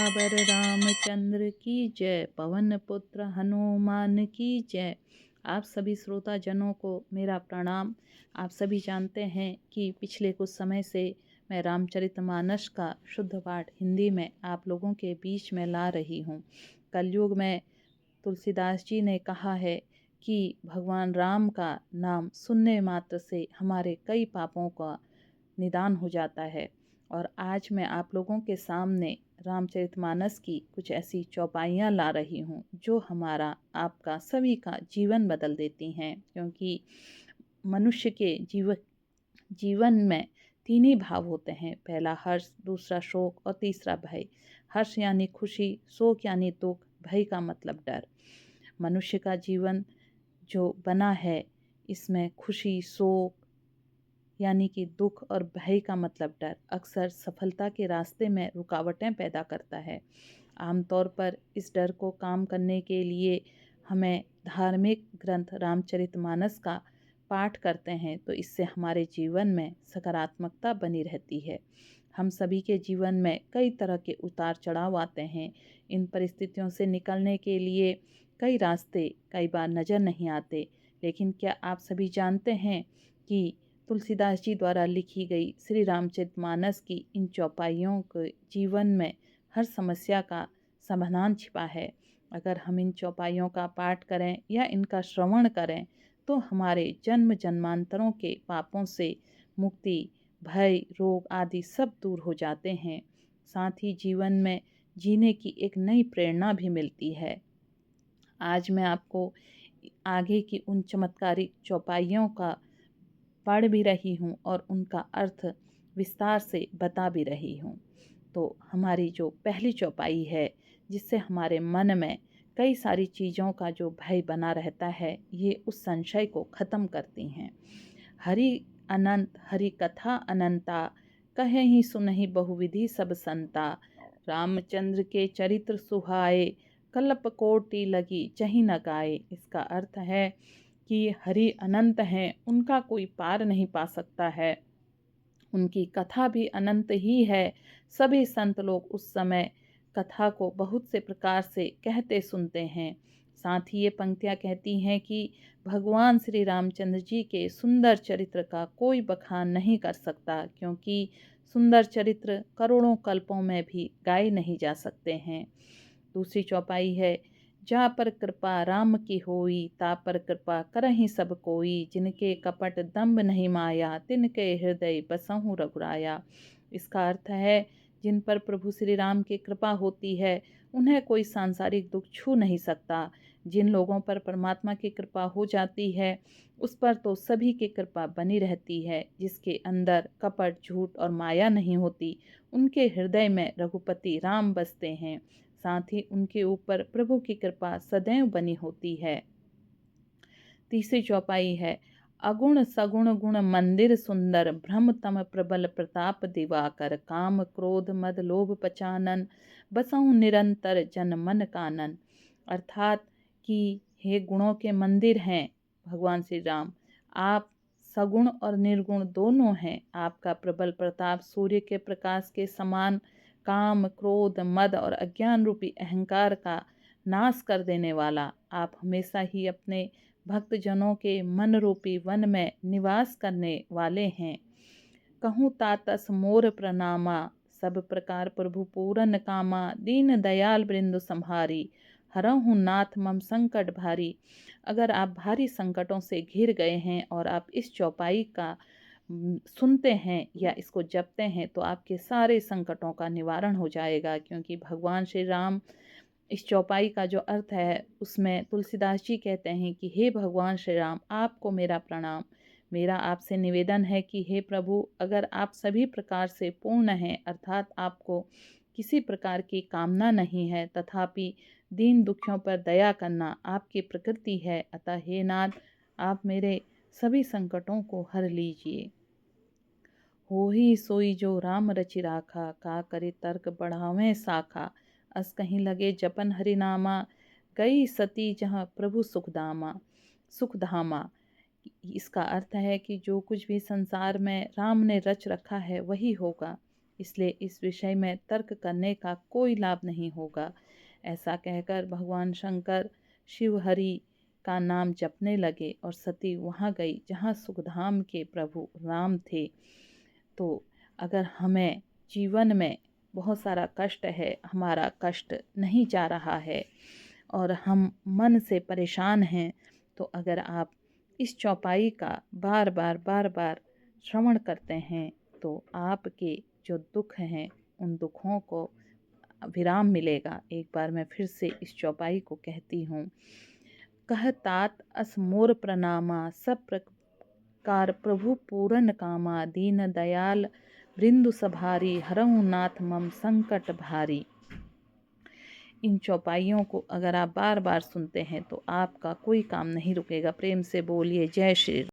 सियावर रामचंद्र की जय। पवन पुत्र हनुमान की जय। आप सभी श्रोता जनों को मेरा प्रणाम। आप सभी जानते हैं कि पिछले कुछ समय से मैं रामचरितमानस का शुद्ध पाठ हिंदी में आप लोगों के बीच में ला रही हूँ। कलयुग में तुलसीदास जी ने कहा है कि भगवान राम का नाम सुनने मात्र से हमारे कई पापों का निदान हो जाता है। और आज मैं आप लोगों के सामने रामचरितमानस की कुछ ऐसी चौपाइयाँ ला रही हूँ जो हमारा आपका सभी का जीवन बदल देती हैं। क्योंकि मनुष्य के जीवन में तीन ही भाव होते हैं, पहला हर्ष, दूसरा शोक और तीसरा भय। हर्ष यानी खुशी, शोक यानी दुख, भय का मतलब डर। मनुष्य का जीवन जो बना है इसमें खुशी, शोक यानी कि दुख और भय का मतलब डर अक्सर सफलता के रास्ते में रुकावटें पैदा करता है। आमतौर पर इस डर को काम करने के लिए हमें धार्मिक ग्रंथ रामचरितमानस का पाठ करते हैं तो इससे हमारे जीवन में सकारात्मकता बनी रहती है। हम सभी के जीवन में कई तरह के उतार चढ़ाव आते हैं। इन परिस्थितियों से निकलने के लिए कई रास्ते कई बार नज़र नहीं आते, लेकिन क्या आप सभी जानते हैं कि तुलसीदास जी द्वारा लिखी गई श्री रामचरितमानस की इन चौपाइयों के जीवन में हर समस्या का समाधान छिपा है। अगर हम इन चौपाइयों का पाठ करें या इनका श्रवण करें तो हमारे जन्म जन्मांतरों के पापों से मुक्ति, भय, रोग आदि सब दूर हो जाते हैं। साथ ही जीवन में जीने की एक नई प्रेरणा भी मिलती है। आज मैं आपको आगे की उन चमत्कारिक चौपाइयों का पढ़ भी रही हूँ और उनका अर्थ विस्तार से बता भी रही हूँ। तो हमारी जो पहली चौपाई है जिससे हमारे मन में कई सारी चीज़ों का जो भय बना रहता है, ये उस संशय को ख़त्म करती हैं। हरि अनंत हरि कथा अनंता, कहे ही सुनहि बहुविधि सब संता। रामचंद्र के चरित्र सुहाए, कल्प कोटि लगी चही न गाए। इसका अर्थ है कि हरि अनंत हैं, उनका कोई पार नहीं पा सकता है। उनकी कथा भी अनंत ही है। सभी संत लोग उस समय कथा को बहुत से प्रकार से कहते सुनते हैं। साथ ही ये पंक्तियाँ कहती हैं कि भगवान श्री रामचंद्र जी के सुंदर चरित्र का कोई बखान नहीं कर सकता, क्योंकि सुंदर चरित्र करोड़ों कल्पों में भी गाए नहीं जा सकते हैं। दूसरी चौपाई है, जा पर कृपा राम की होई, ता पर कृपा करहि सब कोई। जिनके कपट दंभ नहीं माया, तिनके हृदय बसहु रघुराया। इसका अर्थ है, जिन पर प्रभु श्री राम की कृपा होती है उन्हें कोई सांसारिक दुख छू नहीं सकता। जिन लोगों पर परमात्मा की कृपा हो जाती है उस पर तो सभी की कृपा बनी रहती है। जिसके अंदर कपट, झूठ और माया नहीं होती, उनके हृदय में रघुपति राम बसते हैं। साथ ही उनके ऊपर प्रभु की कृपा सदैव बनी होती है। तीसरी चौपाई है, अगुण सगुण गुण मंदिर सुंदर, भ्रम तम प्रबल प्रताप दिवाकर। काम क्रोध मद लोभ पचानन, बसहु निरंतर जन मन कानन। अर्थात कि हे गुणों के मंदिर हैं भगवान श्री राम, आप सगुण और निर्गुण दोनों हैं। आपका प्रबल प्रताप सूर्य के प्रकाश के समान काम, क्रोध, मद और अज्ञान रूपी अहंकार का नाश कर देने वाला। आप हमेशा ही अपने भक्तजनों के मन रूपी वन में निवास करने वाले हैं। कहूँ तातस मोर प्रणामा, सब प्रकार प्रभु पूरन कामा। दीन दयाल बृंद संहारी, हरहु नाथ मम संकट भारी। अगर आप भारी संकटों से घिर गए हैं और आप इस चौपाई का सुनते हैं या इसको जपते हैं तो आपके सारे संकटों का निवारण हो जाएगा। क्योंकि भगवान श्री राम, इस चौपाई का जो अर्थ है उसमें तुलसीदास जी कहते हैं कि हे भगवान श्री राम, आपको मेरा प्रणाम। मेरा आपसे निवेदन है कि हे प्रभु, अगर आप सभी प्रकार से पूर्ण हैं, अर्थात आपको किसी प्रकार की कामना नहीं है, तथापि दीन दुखियों पर दया करना आपकी प्रकृति है, अतः हे नाथ, आप मेरे सभी संकटों को हर लीजिए। हो ही सोई जो राम रचि राखा, का करे तर्क बढ़ावें साखा। अस कहीं लगे जपन हरिनामा, गई सती जहाँ प्रभु सुखधामा। सुखधामा, इसका अर्थ है कि जो कुछ भी संसार में राम ने रच रखा है वही होगा। इसलिए इस विषय में तर्क करने का कोई लाभ नहीं होगा। ऐसा कहकर भगवान शंकर शिव हरि का नाम जपने लगे और सती वहाँ गई जहाँ सुखधाम के प्रभु राम थे। तो अगर हमें जीवन में बहुत सारा कष्ट है, हमारा कष्ट नहीं जा रहा है और हम मन से परेशान हैं, तो अगर आप इस चौपाई का बार बार श्रवण करते हैं तो आपके जो दुख हैं उन दुखों को विराम मिलेगा। एक बार मैं फिर से इस चौपाई को कहती हूँ। कह तात अस मोर प्रणामा, सब प्रकार प्रभु पूरन कामा, दीन दयाल वृंदु सभारी, हरऊ नाथ मम संकट भारी। इन चौपाइयों को अगर आप बार बार सुनते हैं तो आपका कोई काम नहीं रुकेगा। प्रेम से बोलिए जय श्री राम।